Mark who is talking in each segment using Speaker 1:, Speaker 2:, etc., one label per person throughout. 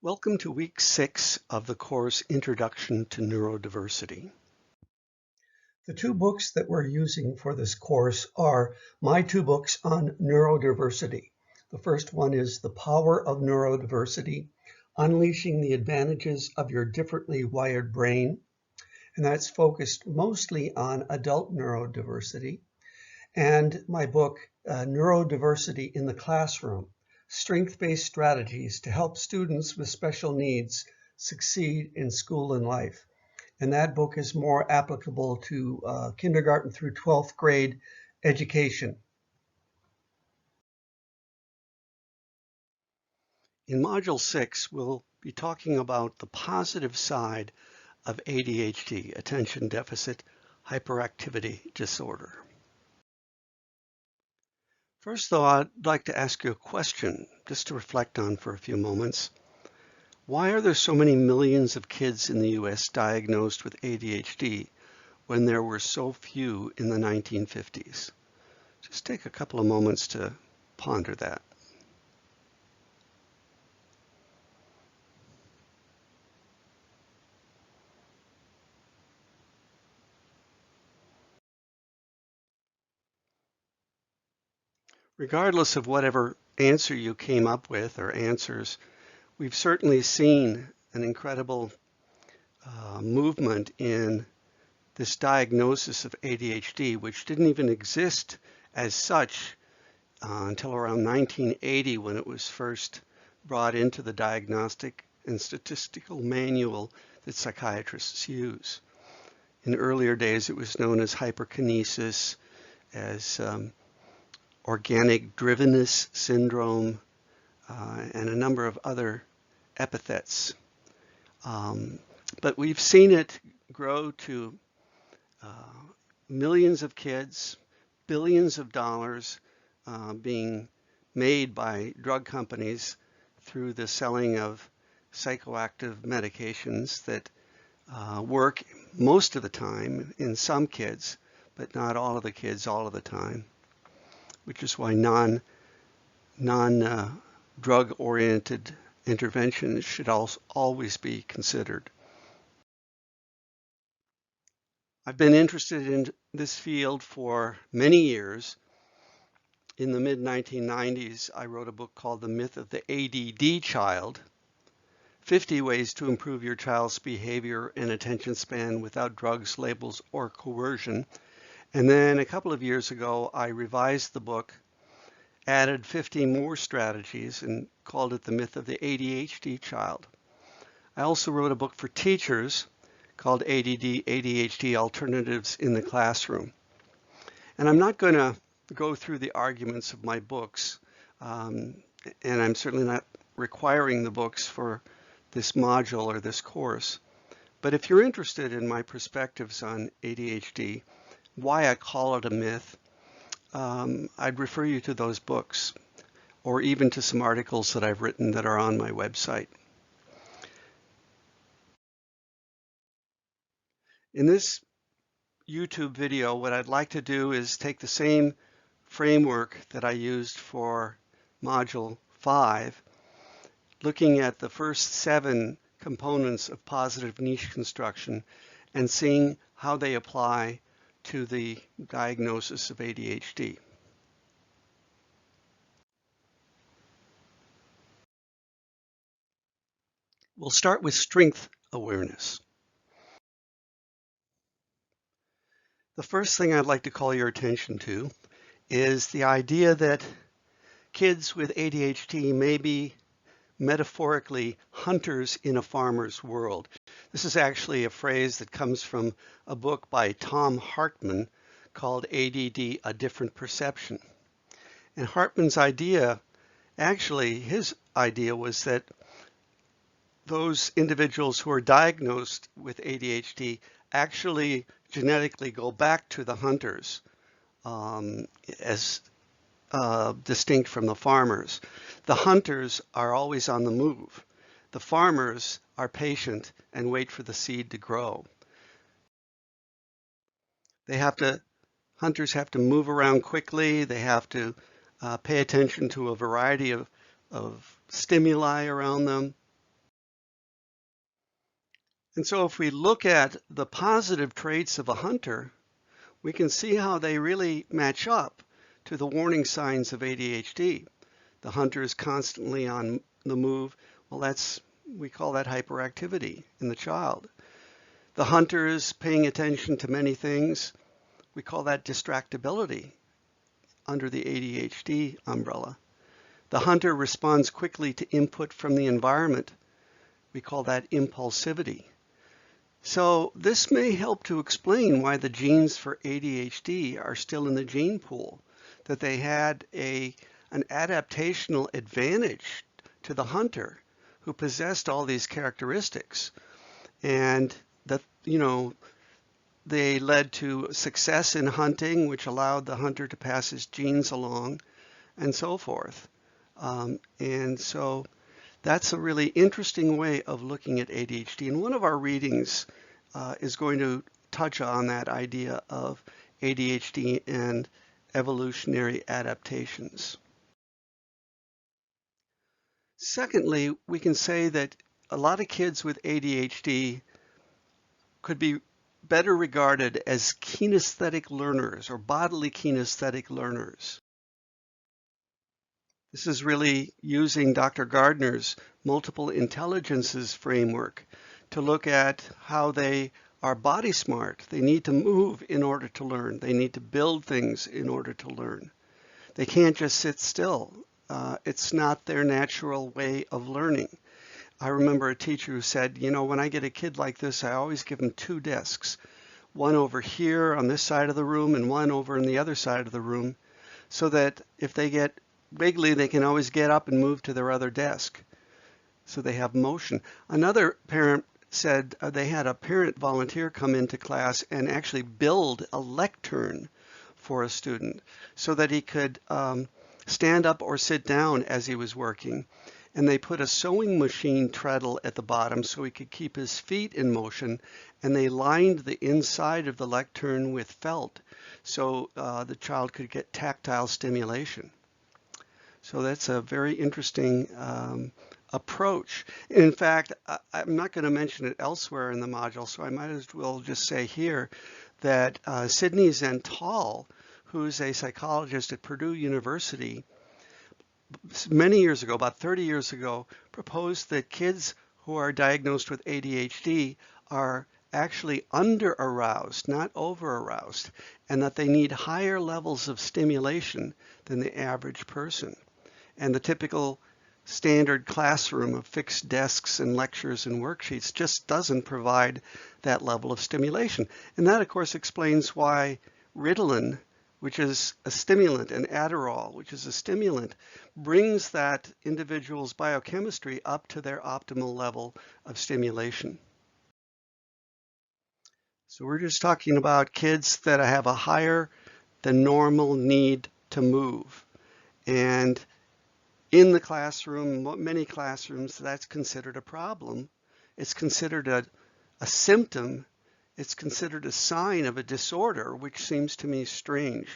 Speaker 1: Welcome to week 6 of the course Introduction to Neurodiversity.
Speaker 2: The two books that we're using for this course are my two books on neurodiversity. The first one is The Power of Neurodiversity, Unleashing the Advantages of Your Differently Wired Brain, and that's focused mostly on adult neurodiversity. And my book, Neurodiversity in the Classroom, Strength-Based Strategies to Help Students with Special Needs Succeed in School and Life. And that book is more applicable to kindergarten through 12th grade education.
Speaker 1: In Module 6, we'll be talking about the positive side of ADHD, Attention Deficit Hyperactivity Disorder. First, though, I'd like to ask you a question, just to reflect on for a few moments. Why are there so many millions of kids in the U.S. diagnosed with ADHD when there were so few in the 1950s? Just take a couple of moments to ponder that. Regardless of whatever answer you came up with or answers, we've certainly seen an incredible movement in this diagnosis of ADHD, which didn't even exist as such until around 1980 when it was first brought into the Diagnostic and Statistical Manual that psychiatrists use. In earlier days, it was known as hyperkinesis, as organic drivenness syndrome, and a number of other epithets. But we've seen it grow to millions of kids, billions of dollars being made by drug companies through the selling of psychoactive medications that work most of the time in some kids, but not all of the kids all of the time, which is why non-drug-oriented interventions should always be considered. I've been interested in this field for many years. In the mid-1990s, I wrote a book called The Myth of the ADD Child, 50 Ways to Improve Your Child's Behavior and Attention Span Without Drugs, Labels, or Coercion. And then a couple of years ago, I revised the book, added 50 more strategies, and called it The Myth of the ADHD Child. I also wrote a book for teachers called ADD, ADHD Alternatives in the Classroom. And I'm not going to go through the arguments of my books, and I'm certainly not requiring the books for this module or this course. But if you're interested in my perspectives on ADHD, why I call it a myth, I'd refer you to those books, or even to some articles that I've written that are on my website. In this YouTube video, what I'd like to do is take the same framework that I used for Module 5, looking at the first 7 components of positive niche construction and seeing how they apply to the diagnosis of ADHD. We'll start with strength awareness. The first thing I'd like to call your attention to is the idea that kids with ADHD may be metaphorically hunters in a farmer's world. This is actually a phrase that comes from a book by Tom Hartman called ADD, A Different Perception. And Hartman's idea, actually his idea was that those individuals who are diagnosed with ADHD actually genetically go back to the hunters as distinct from the farmers. The hunters are always on the move. The farmers are patient and wait for the seed to grow. Hunters have to move around quickly. They have to pay attention to a variety of stimuli around them. And so if we look at the positive traits of a hunter, we can see how they really match up to the warning signs of ADHD. The hunter is constantly on the move. Well, we call that hyperactivity in the child. The hunter is paying attention to many things. We call that distractibility under the ADHD umbrella. The hunter responds quickly to input from the environment. We call that impulsivity. So this may help to explain why the genes for ADHD are still in the gene pool, that they had an adaptational advantage to the hunter who possessed all these characteristics, and that, they led to success in hunting, which allowed the hunter to pass his genes along, and so forth. And so that's a really interesting way of looking at ADHD. And one of our readings is going to touch on that idea of ADHD and evolutionary adaptations. Secondly, we can say that a lot of kids with ADHD could be better regarded as kinesthetic learners or bodily kinesthetic learners. This is really using Dr. Gardner's multiple intelligences framework to look at how they are body smart. They need to move in order to learn. They need to build things in order to learn. They can't just sit still. It's not their natural way of learning. I remember a teacher who said, when I get a kid like this, I always give them 2 desks, one over here on this side of the room and one over on the other side of the room, so that if they get wiggly, they can always get up and move to their other desk. So they have motion. Another parent said they had a parent volunteer come into class and actually build a lectern for a student so that he could stand up or sit down as he was working. And they put a sewing machine treadle at the bottom so he could keep his feet in motion, and they lined the inside of the lectern with felt so the child could get tactile stimulation. So that's a very interesting approach. In fact, I'm not going to mention it elsewhere in the module, so I might as well just say here that Sidney Zental, who's a psychologist at Purdue University, many years ago, about 30 years ago, proposed that kids who are diagnosed with ADHD are actually under-aroused, not over-aroused, and that they need higher levels of stimulation than the average person. And the typical standard classroom of fixed desks and lectures and worksheets just doesn't provide that level of stimulation. And that, of course, explains why Ritalin, which is a stimulant, and Adderall, which is a stimulant, brings that individual's biochemistry up to their optimal level of stimulation. So we're just talking about kids that have a higher than normal need to move. And in the classroom, many classrooms, that's considered a problem. It's considered a symptom. It's considered a sign of a disorder, which seems to me strange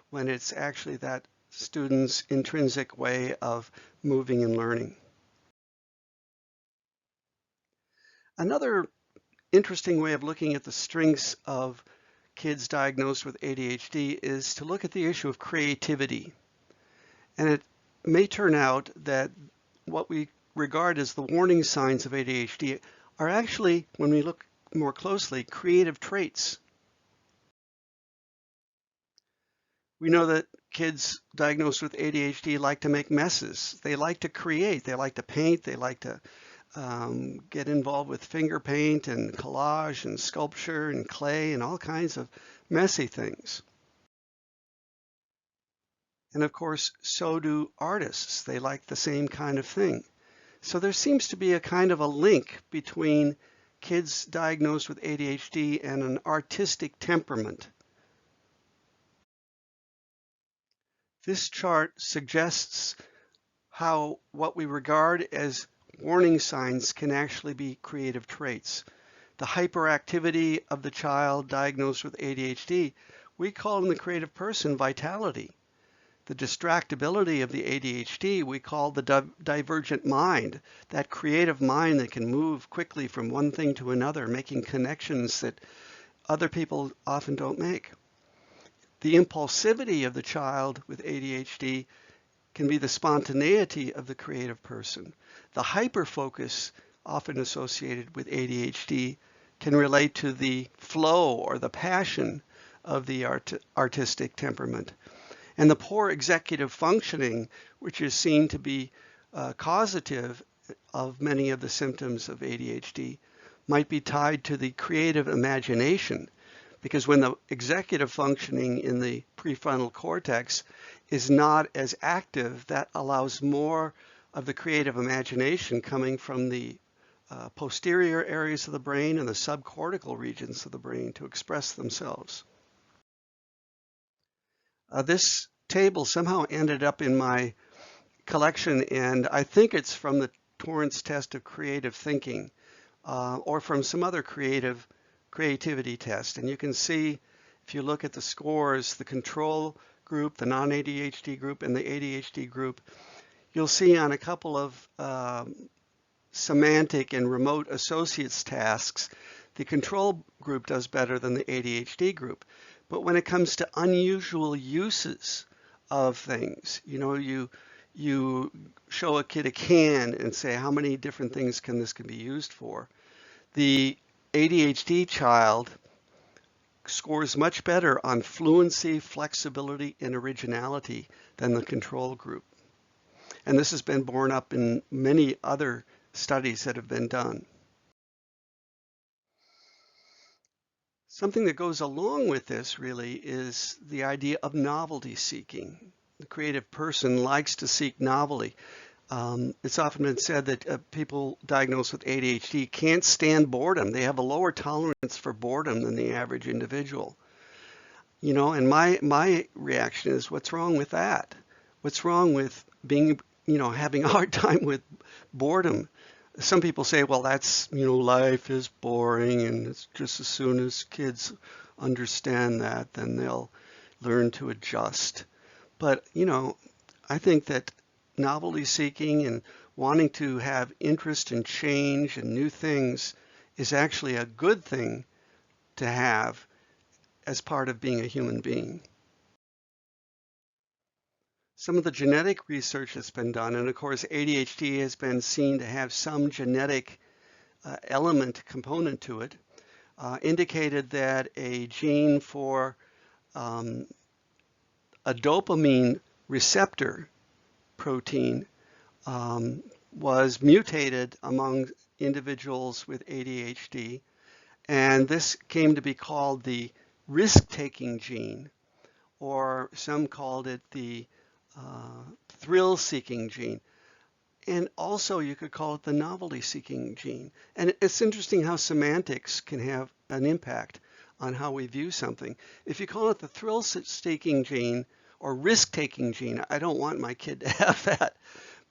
Speaker 1: when it's actually that student's intrinsic way of moving and learning. Another interesting way of looking at the strengths of kids diagnosed with ADHD is to look at the issue of creativity. And it may turn out that what we regard as the warning signs of ADHD are actually, when we look more closely, creative traits. We know that kids diagnosed with ADHD like to make messes. They like to create. They like to paint. They like to get involved with finger paint and collage and sculpture and clay and all kinds of messy things. And of course, so do artists. They like the same kind of thing. So there seems to be a kind of a link between kids diagnosed with ADHD and an artistic temperament. This chart suggests how what we regard as warning signs can actually be creative traits. The hyperactivity of the child diagnosed with ADHD, we call in the creative person vitality. The distractibility of the ADHD we call the divergent mind, that creative mind that can move quickly from one thing to another, making connections that other people often don't make. The impulsivity of the child with ADHD can be the spontaneity of the creative person. The hyperfocus often associated with ADHD can relate to the flow or the passion of the artistic temperament. And the poor executive functioning, which is seen to be causative of many of the symptoms of ADHD, might be tied to the creative imagination, because when the executive functioning in the prefrontal cortex is not as active, that allows more of the creative imagination coming from the posterior areas of the brain and the subcortical regions of the brain to express themselves. This table somehow ended up in my collection, and I think it's from the Torrance test of creative thinking or from some other creativity test. And you can see, if you look at the scores, the control group, the non-ADHD group, and the ADHD group, you'll see on a couple of semantic and remote associates tasks, the control group does better than the ADHD group. But when it comes to unusual uses of things, you show a kid a can and say, how many different things can be used for? The ADHD child scores much better on fluency, flexibility, and originality than the control group. And this has been borne up in many other studies that have been done. Something that goes along with this really is the idea of novelty seeking. The creative person likes to seek novelty. It's often been said that people diagnosed with ADHD can't stand boredom. They have a lower tolerance for boredom than the average individual. And my reaction is, what's wrong with that? What's wrong with being, having a hard time with boredom? Some people say, well, that's, life is boring, and it's just as soon as kids understand that, then they'll learn to adjust. But, I think that novelty seeking and wanting to have interest in change and new things is actually a good thing to have as part of being a human being. Some of the genetic research that's been done, and of course ADHD has been seen to have some genetic element component to it, indicated that a gene for a dopamine receptor protein was mutated among individuals with ADHD, and this came to be called the risk-taking gene, or some called it the thrill-seeking gene. And also you could call it the novelty-seeking gene. And it's interesting how semantics can have an impact on how we view something. If you call it the thrill-seeking gene or risk-taking gene, I don't want my kid to have that.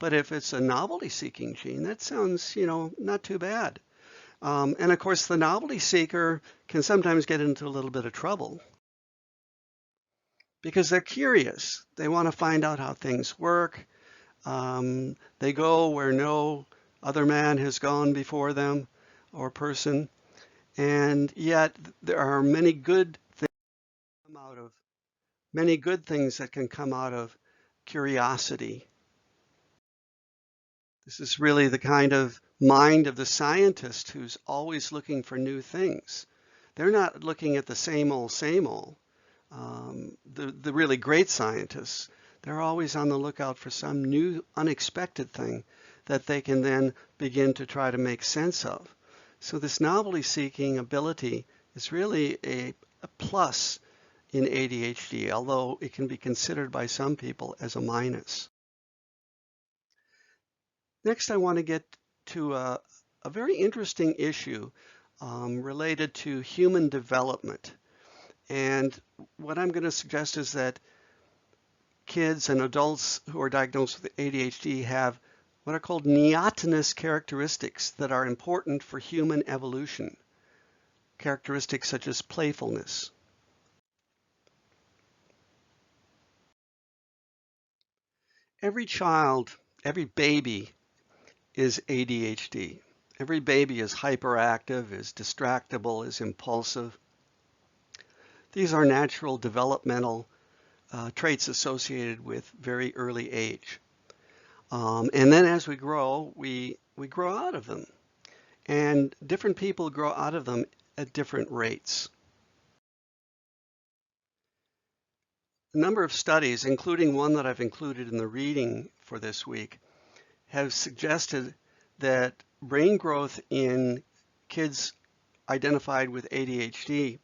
Speaker 1: But if it's a novelty-seeking gene, that sounds, not too bad. And of course, the novelty seeker can sometimes get into a little bit of trouble because they're curious. They want to find out how things work. They go where no other man has gone before them or person. And yet there are many good things that can come out of curiosity. This is really the kind of mind of the scientist who's always looking for new things. They're not looking at the same old, same old. The really great scientists, they're always on the lookout for some new unexpected thing that they can then begin to try to make sense of. So this novelty-seeking ability is really a plus in ADHD, although it can be considered by some people as a minus. Next, I want to get to a very interesting issue related to human development. And what I'm going to suggest is that kids and adults who are diagnosed with ADHD have what are called neotenous characteristics that are important for human evolution. Characteristics such as playfulness, Every child, every baby is ADHD. Every baby is hyperactive, is distractible, is impulsive. These are natural developmental traits associated with very early age. And then as we grow, we grow out of them. And different people grow out of them at different rates. A number of studies, including one that I've included in the reading for this week, have suggested that brain growth in kids identified with ADHD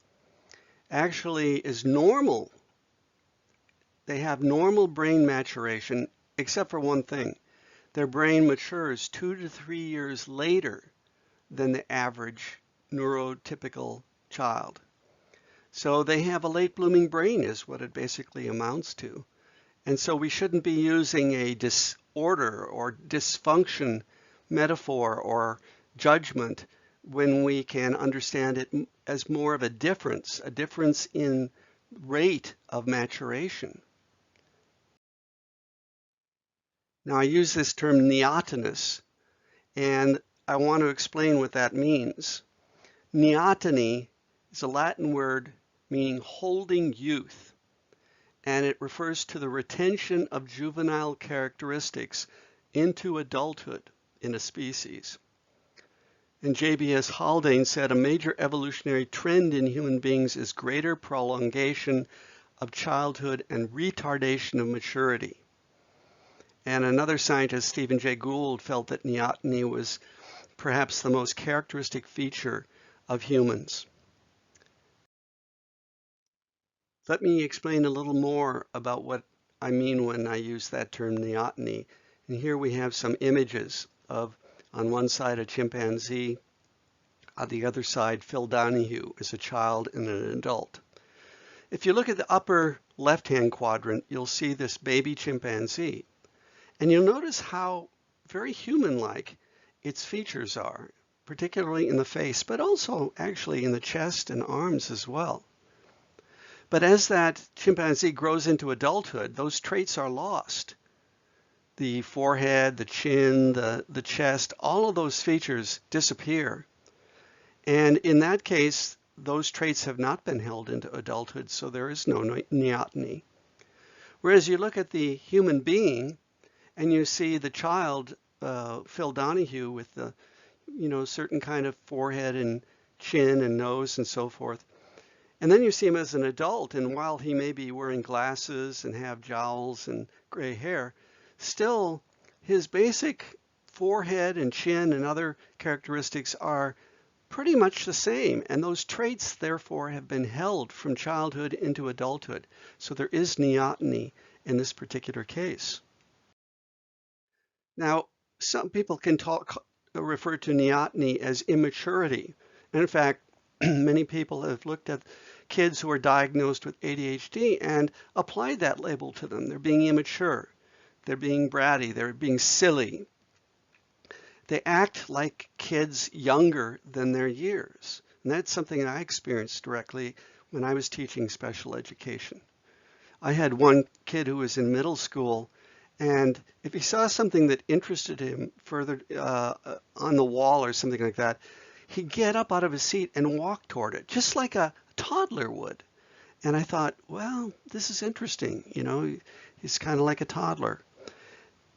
Speaker 1: actually is normal. They have normal brain maturation, except for one thing. Their brain matures 2 to 3 years later than the average neurotypical child. So they have a late blooming brain is what it basically amounts to. And so we shouldn't be using a disorder or dysfunction metaphor or judgment when we can understand it as more of a difference in rate of maturation. Now I use this term neotenous, and I want to explain what that means. Neoteny is a Latin word meaning holding youth, and it refers to the retention of juvenile characteristics into adulthood in a species. And J.B.S. Haldane said a major evolutionary trend in human beings is greater prolongation of childhood and retardation of maturity. And another scientist, Stephen Jay Gould, felt that neoteny was perhaps the most characteristic feature of humans. Let me explain a little more about what I mean when I use that term neoteny. And here we have some images of, on one side, a chimpanzee, on the other side, Phil Donahue as a child and an adult. If you look at the upper left-hand quadrant, you'll see this baby chimpanzee. And you'll notice how very human-like its features are, particularly in the face, but also actually in the chest and arms as well. But as that chimpanzee grows into adulthood, those traits are lost. The forehead, the chin, the chest, all of those features disappear. And in that case, those traits have not been held into adulthood, so there is no neoteny. Whereas you look at the human being, and you see the child, Phil Donahue, with the, certain kind of forehead and chin and nose and so forth. And then you see him as an adult, and while he may be wearing glasses and have jowls and gray hair, still his basic forehead and chin and other characteristics are pretty much the same. And those traits, therefore, have been held from childhood into adulthood. So there is neoteny in this particular case. Now, some people can refer to neoteny as immaturity. And in fact, many people have looked at kids who are diagnosed with ADHD and applied that label to them. They're being immature. They're being bratty. They're being silly. They act like kids younger than their years. And that's something I experienced directly when I was teaching special education. I had one kid who was in middle school, and if he saw something that interested him further on the wall or something like that, he'd get up out of his seat and walk toward it, just like a toddler would. And I thought, well, this is interesting. He's kind of like a toddler.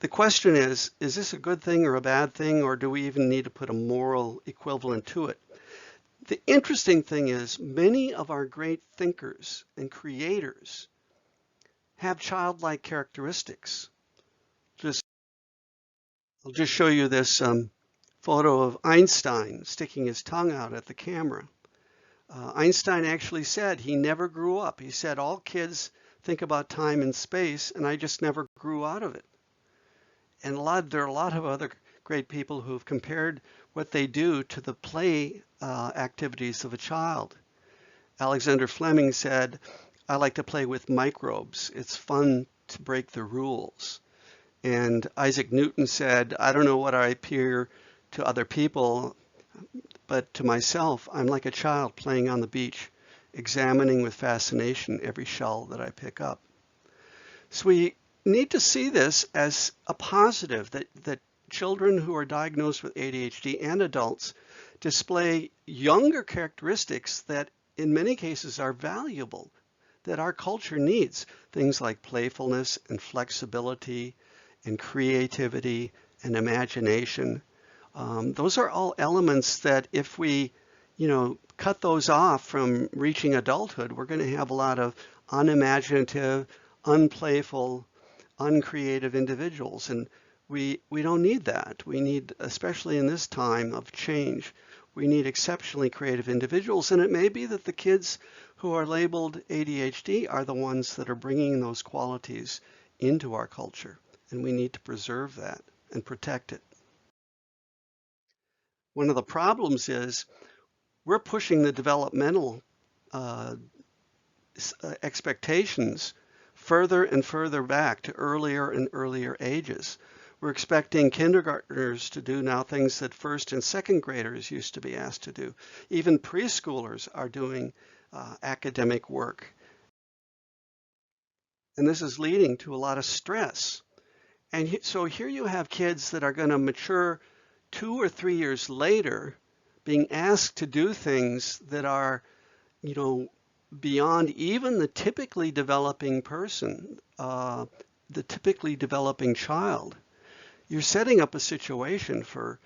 Speaker 1: The question is this a good thing or a bad thing, or do we even need to put a moral equivalent to it? The interesting thing is many of our great thinkers and creators have childlike characteristics. I'll just show you this photo of Einstein sticking his tongue out at the camera. Einstein actually said he never grew up. He said, all kids think about time and space, and I just never grew out of it. And there are a lot of other great people who have compared what they do to the play activities of a child. Alexander Fleming said, I like to play with microbes. It's fun to break the rules. And Isaac Newton said, I don't know what I appear to other people, but to myself, I'm like a child playing on the beach, examining with fascination every shell that I pick up. So we need to see this as a positive, that children who are diagnosed with ADHD and adults display younger characteristics that in many cases are valuable, that our culture needs. Things like playfulness and flexibility and creativity and imagination. Those are all elements that if we, cut those off from reaching adulthood, we're going to have a lot of unimaginative, unplayful, uncreative individuals. And we don't need that. We need, especially in this time of change, we need exceptionally creative individuals. And it may be that the kids who are labeled ADHD are the ones that are bringing those qualities into our culture. And we need to preserve that and protect it. One of the problems is we're pushing the developmental expectations further and further back to earlier and earlier ages. We're expecting kindergartners to do now things that first and second graders used to be asked to do. Even preschoolers are doing academic work. And this is leading to a lot of stress. And so here you have kids that are going to mature 2 or 3 years later being asked to do things that are, beyond even the typically developing person, the typically developing child. You're setting up a situation for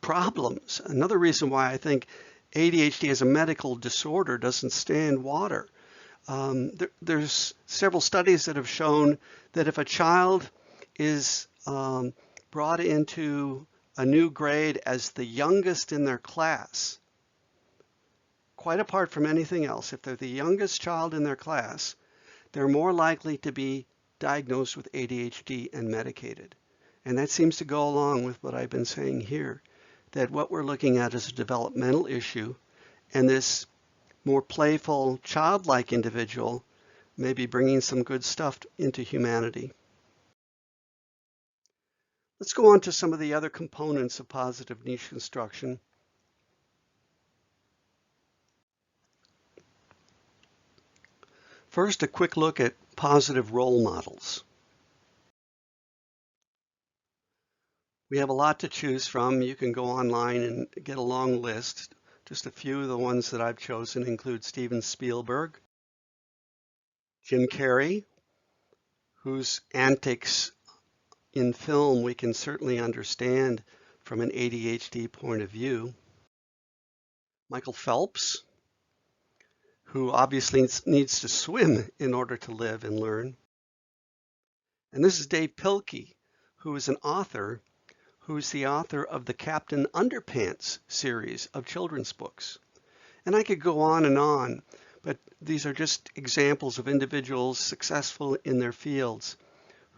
Speaker 1: problems. Another reason why I think ADHD as a medical disorder doesn't stand water. There's several studies that have shown that if a child is brought into a new grade as the youngest in their class, quite apart from anything else, if they're the youngest child in their class, they're more likely to be diagnosed with ADHD and medicated. And that seems to go along with what I've been saying here, that what we're looking at is a developmental issue, and this more playful, childlike individual may be bringing some good stuff into humanity. Let's go on to some of the other components of positive niche construction. First, a quick look at positive role models. We have a lot to choose from. You can go online and get a long list. Just a few of the ones that I've chosen include Steven Spielberg, Jim Carrey, whose antics in film we can certainly understand from an ADHD point of view, Michael Phelps, who obviously needs to swim in order to live and learn. And this is Dave Pilkey, who is an author, who's the author of the Captain Underpants series of children's books. And I could go on, but these are just examples of individuals successful in their fields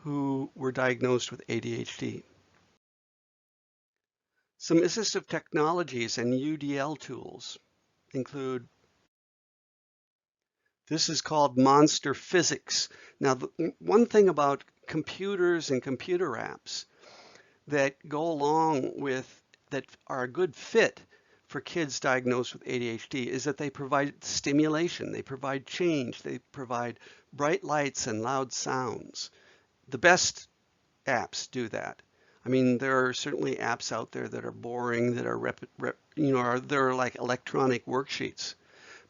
Speaker 1: who were diagnosed with ADHD. Some assistive technologies and UDL tools include, this is called monster physics. Now, one thing about computers and computer apps that go along with, that are a good fit for kids diagnosed with ADHD, is that they provide stimulation, they provide change, they provide bright lights and loud sounds. The best apps do that. I mean, there are certainly apps out there that are boring, that are they're like electronic worksheets.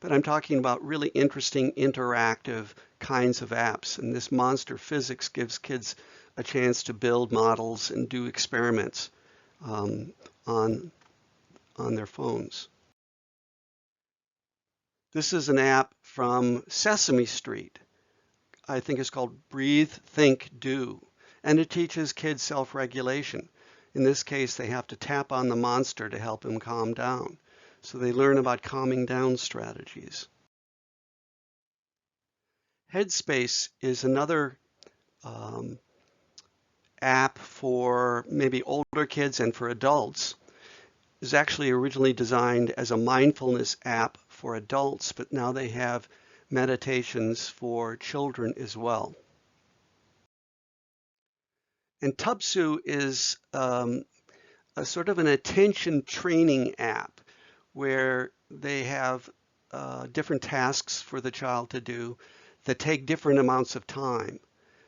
Speaker 1: But I'm talking about really interesting interactive kinds of apps. And this monster physics gives kids a chance to build models and do experiments on their phones. This is an app from Sesame Street. I think it's called Breathe, Think, Do. And it teaches kids self-regulation. In this case, they have to tap on the monster to help him calm down. So they learn about calming down strategies. Headspace is another app for maybe older kids and for adults. It was actually originally designed as a mindfulness app for adults, but now they have meditations for children as well. And Tubsu is a sort of an attention training app where they have different tasks for the child to do that take different amounts of time.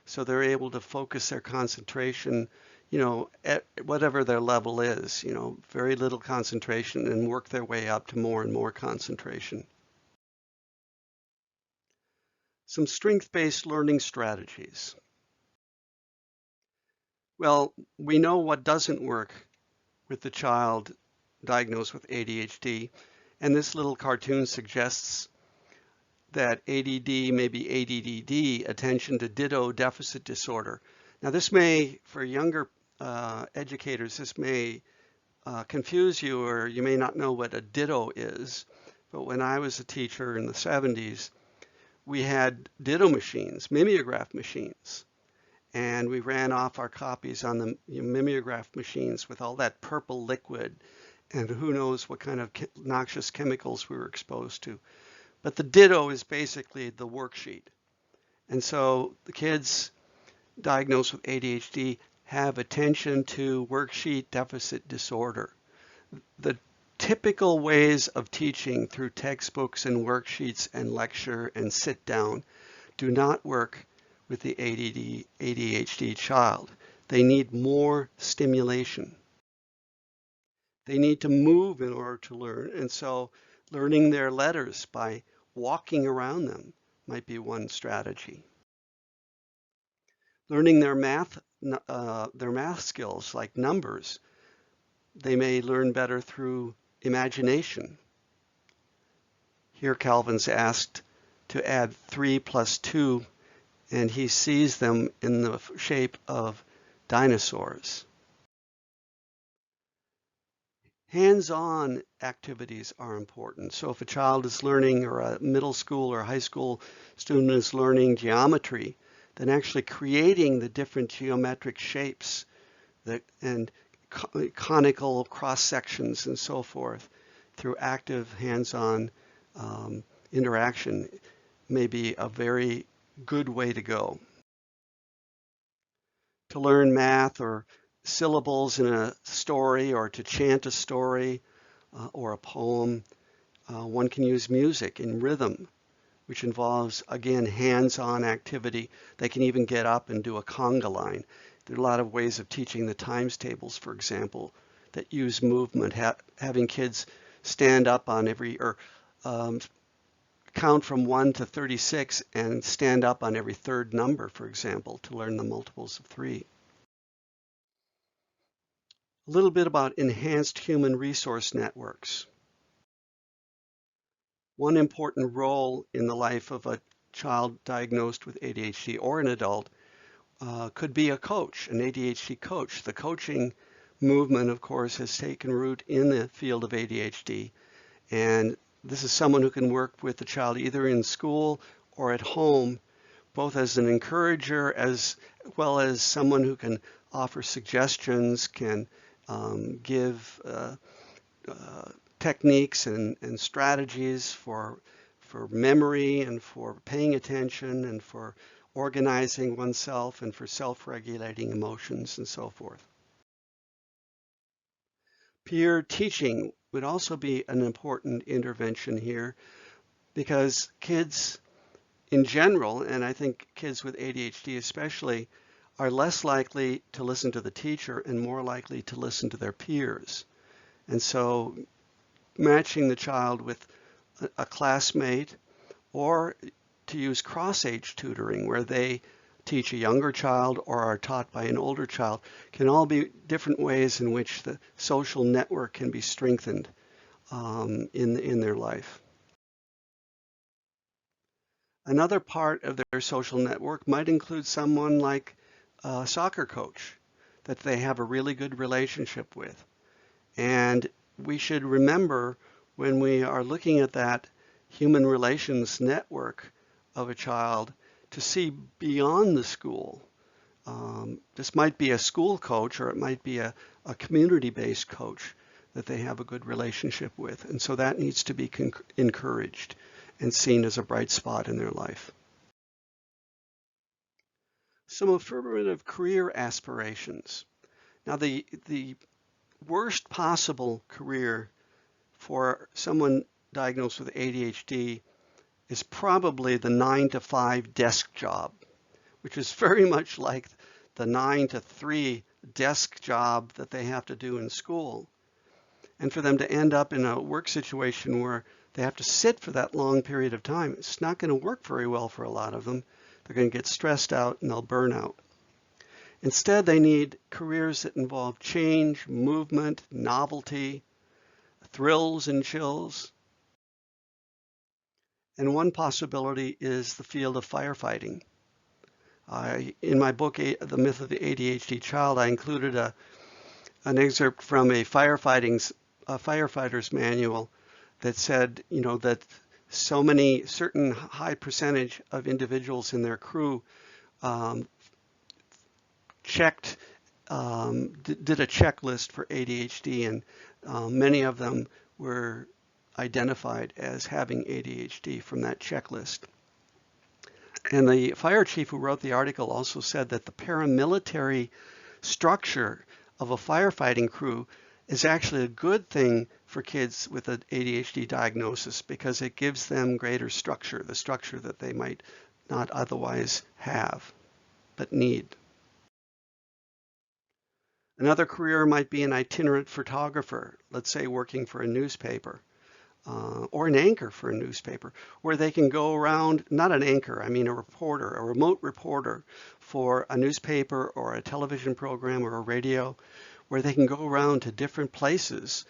Speaker 1: so they're able to focus their concentration, you know, at whatever their level is, you know, very little concentration and work their way up to more and more concentration. Some strength-based learning strategies. Well, we know what doesn't work with the child diagnosed with ADHD, and this little cartoon suggests that ADD may be ADDD, attention to ditto deficit disorder. Now this may, for younger educators, this may confuse you, or you may not know what a ditto is. But when I was a teacher in the 70s, we had ditto machines, mimeograph machines, and we ran off our copies on the mimeograph machines with all that purple liquid, and who knows what kind of noxious chemicals we were exposed to. But the ditto is basically the worksheet. And so the kids diagnosed with ADHD have attention to worksheet deficit disorder. The typical ways of teaching through textbooks and worksheets and lecture and sit down do not work with the ADHD child. They need more stimulation. They need to move in order to learn, and so learning their letters by walking around them might be one strategy. Learning their math skills like numbers, they may learn better through imagination. Here Calvin's asked to add 3 plus 2, and he sees them in the shape of dinosaurs. Hands-on activities are important. So if a child is learning, or a middle school or high school student is learning geometry, then actually creating the different geometric shapes and conical cross sections and so forth through active hands-on interaction may be a very good way to go. To learn math or syllables in a story, or to chant a story or a poem, one can use music in rhythm, which involves, again, hands-on activity. They can even get up and do a conga line. There are a lot of ways of teaching the times tables, for example, that use movement, having kids stand up on every, or count from 1 to 36 and stand up on every third number, for example, to learn the multiples of 3. A little bit about enhanced human resource networks. One important role in the life of a child diagnosed with ADHD or an adult could be a coach, an ADHD coach. The coaching movement, of course, has taken root in the field of ADHD, and this is someone who can work with the child either in school or at home, both as an encourager as well as someone who can offer suggestions, can give techniques and strategies for memory and for paying attention and for organizing oneself and for self-regulating emotions and so forth. Peer teaching would also be an important intervention here, because kids in general, and I think kids with ADHD especially, are less likely to listen to the teacher and more likely to listen to their peers. And so matching the child with a classmate, or to use cross-age tutoring where they teach a younger child or are taught by an older child, can all be different ways in which the social network can be strengthened in their life. Another part of their social network might include someone like a soccer coach that they have a really good relationship with. And we should remember, when we are looking at that human relations network of a child, to see beyond the school. This might be a school coach, or it might be a community-based coach that they have a good relationship with. And so that needs to be encouraged and seen as a bright spot in their life. Some affirmative career aspirations. Now, the worst possible career for someone diagnosed with ADHD is probably the 9-to-5 desk job, which is very much like the 9 to 3 desk job that they have to do in school. And for them to end up in a work situation where they have to sit for that long period of time, it's not going to work very well for a lot of them. They're going to get stressed out and they'll burn out. Instead, they need careers that involve change, movement, novelty, thrills and chills. And one possibility is the field of firefighting. In my book, The Myth of the ADHD Child, I included an excerpt from a firefighter's manual that said, that certain high percentage of individuals in their crew did a checklist for ADHD, and many of them were identified as having ADHD from that checklist. And the fire chief who wrote the article also said that the paramilitary structure of a firefighting crew is actually a good thing for kids with an ADHD diagnosis because it gives them greater structure, the structure that they might not otherwise have but need. Another career might be an itinerant photographer, let's say working for a newspaper, or an anchor for a newspaper, where they can go around, not an anchor, I mean a reporter, a remote reporter for a newspaper or a television program or a radio, where they can go around to different places,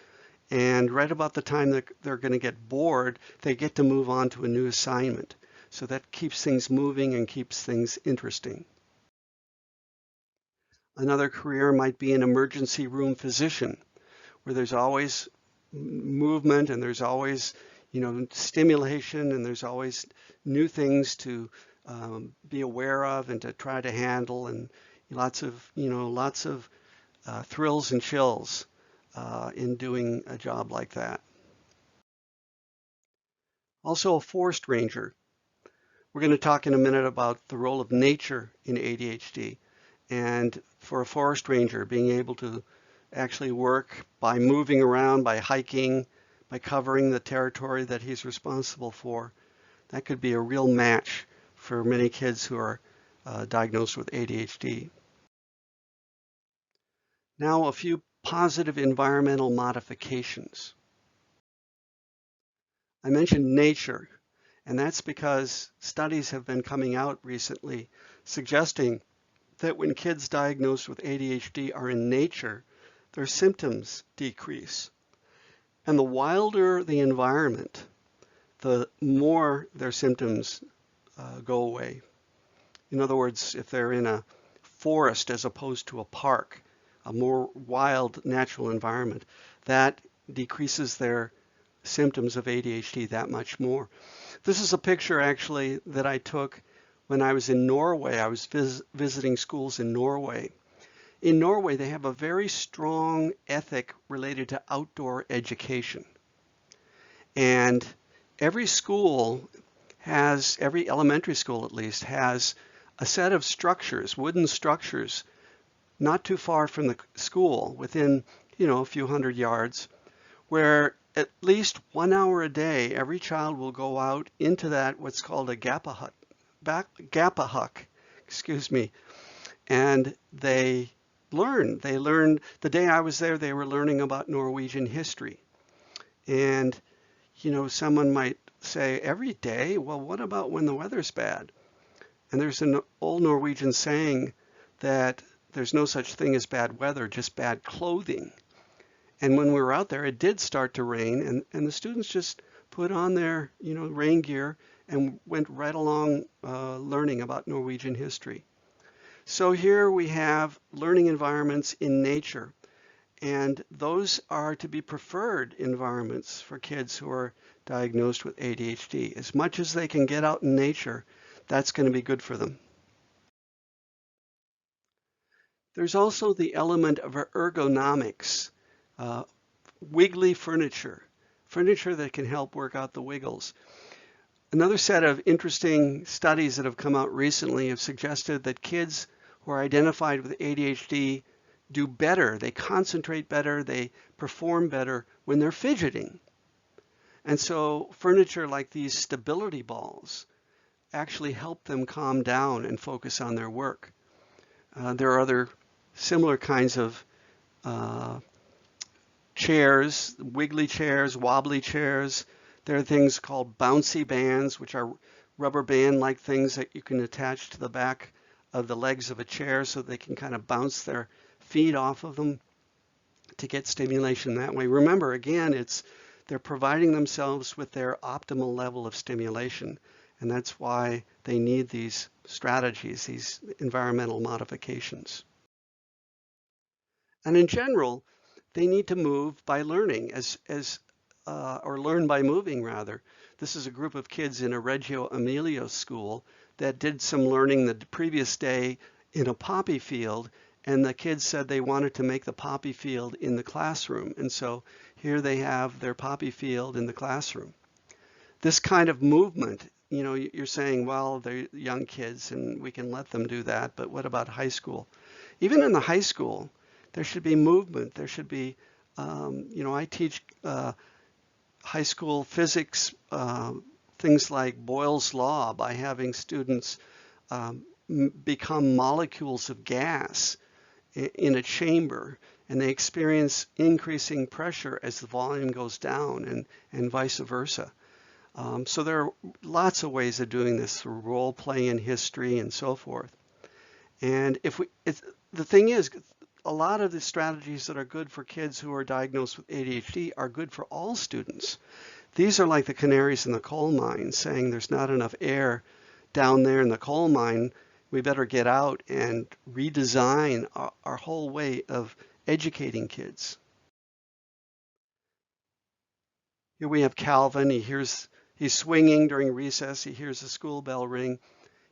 Speaker 1: and right about the time that they're going to get bored, they get to move on to a new assignment. So that keeps things moving and keeps things interesting. Another career might be an emergency room physician, where there's always movement and there's always, stimulation and there's always new things to be aware of and to try to handle, and lots of thrills and chills in doing a job like that. Also a forest ranger. We're going to talk in a minute about the role of nature in ADHD. And for a forest ranger, being able to actually work by moving around, by hiking, by covering the territory that he's responsible for, that could be a real match for many kids who are diagnosed with ADHD. Now, a few positive environmental modifications. I mentioned nature, and that's because studies have been coming out recently suggesting that when kids diagnosed with ADHD are in nature, their symptoms decrease. And the wilder the environment, the more their symptoms go away. In other words, if they're in a forest as opposed to a park, a more wild natural environment, that decreases their symptoms of ADHD that much more. This is a picture actually that I took when I was in Norway. I was visiting schools in Norway. In Norway, they have a very strong ethic related to outdoor education. And every school has, every elementary school at least, has a set of structures, wooden structures, not too far from the school, within, a few hundred yards, where at least 1 hour a day, every child will go out into that, what's called a gapahuk, and they learn. The day I was there, they were learning about Norwegian history. And, someone might say, every day? Well, what about when the weather's bad? And there's an old Norwegian saying that there's no such thing as bad weather, just bad clothing. And when we were out there, it did start to rain, and the students just put on their, rain gear and went right along learning about Norwegian history. So here we have learning environments in nature, and those are to be preferred environments for kids who are diagnosed with ADHD. As much as they can get out in nature, that's going to be good for them. There's also the element of ergonomics, wiggly furniture that can help work out the wiggles. Another set of interesting studies that have come out recently have suggested that kids who are identified with ADHD do better, they concentrate better, they perform better when they're fidgeting. And so furniture like these stability balls actually help them calm down and focus on their work. There are other similar kinds of chairs, wiggly chairs, wobbly chairs. There are things called bouncy bands, which are rubber band-like things that you can attach to the back of the legs of a chair so they can kind of bounce their feet off of them to get stimulation that way. Remember, again, they're providing themselves with their optimal level of stimulation, and that's why they need these strategies, these environmental modifications. And in general, they need to move by learning, or learn by moving rather. This is a group of kids in a Reggio Emilia school that did some learning the previous day in a poppy field, and the kids said they wanted to make the poppy field in the classroom. And so here they have their poppy field in the classroom. This kind of movement, you're saying, well, they're young kids and we can let them do that, but what about high school? Even in the high school, there should be movement. There should be, I teach high school physics, things like Boyle's law, by having students become molecules of gas in a chamber, and they experience increasing pressure as the volume goes down, and vice versa. So there are lots of ways of doing this through role play and history and so forth. And the thing is, a lot of the strategies that are good for kids who are diagnosed with ADHD are good for all students. These are like the canaries in the coal mine, saying there's not enough air down there in the coal mine. We better get out and redesign our whole way of educating kids. Here we have Calvin. He's swinging during recess. He hears the school bell ring.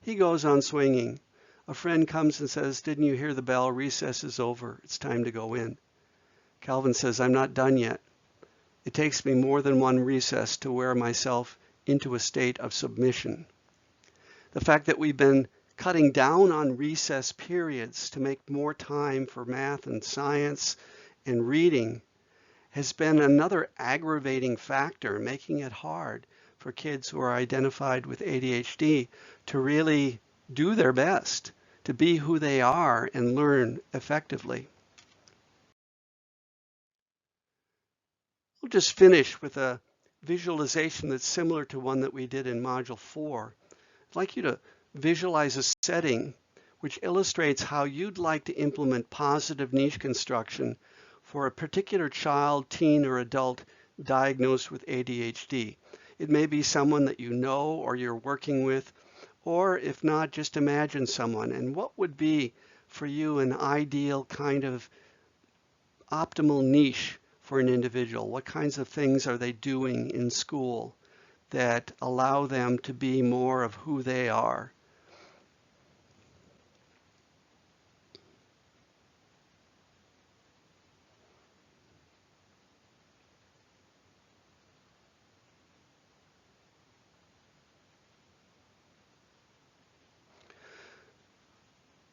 Speaker 1: He goes on swinging. A friend comes and says, "Didn't you hear the bell? Recess is over. It's time to go in." Calvin says, "I'm not done yet. It takes me more than one recess to wear myself into a state of submission." The fact that we've been cutting down on recess periods to make more time for math and science and reading has been another aggravating factor, making it hard for kids who are identified with ADHD to really do their best, to be who they are and learn effectively. We'll just finish with a visualization that's similar to one that we did in Module 4. I'd like you to visualize a setting which illustrates how you'd like to implement positive niche construction for a particular child, teen, or adult diagnosed with ADHD. It may be someone that you know or you're working with, or if not, just imagine someone. And what would be for you an ideal kind of optimal niche for an individual? What kinds of things are they doing in school that allow them to be more of who they are?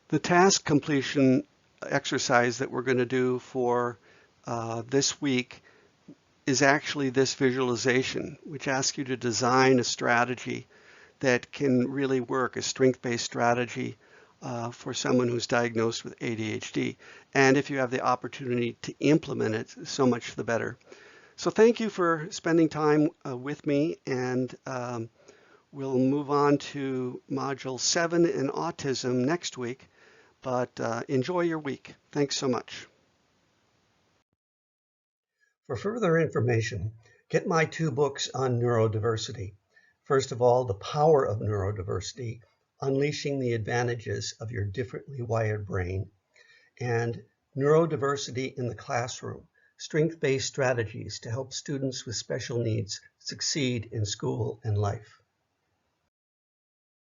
Speaker 1: The task completion exercise that we're going to do for this week is actually this visualization, which asks you to design a strategy that can really work, a strength-based strategy for someone who's diagnosed with ADHD. And if you have the opportunity to implement it, so much the better. So thank you for spending time with me, and we'll move on to Module 7 in Autism next week. But enjoy your week. Thanks so much.
Speaker 2: For further information, get my 2 books on neurodiversity. First of all, The Power of Neurodiversity, Unleashing the Advantages of Your Differently Wired Brain, and Neurodiversity in the Classroom, Strength-Based Strategies to Help Students with Special Needs Succeed in School and Life.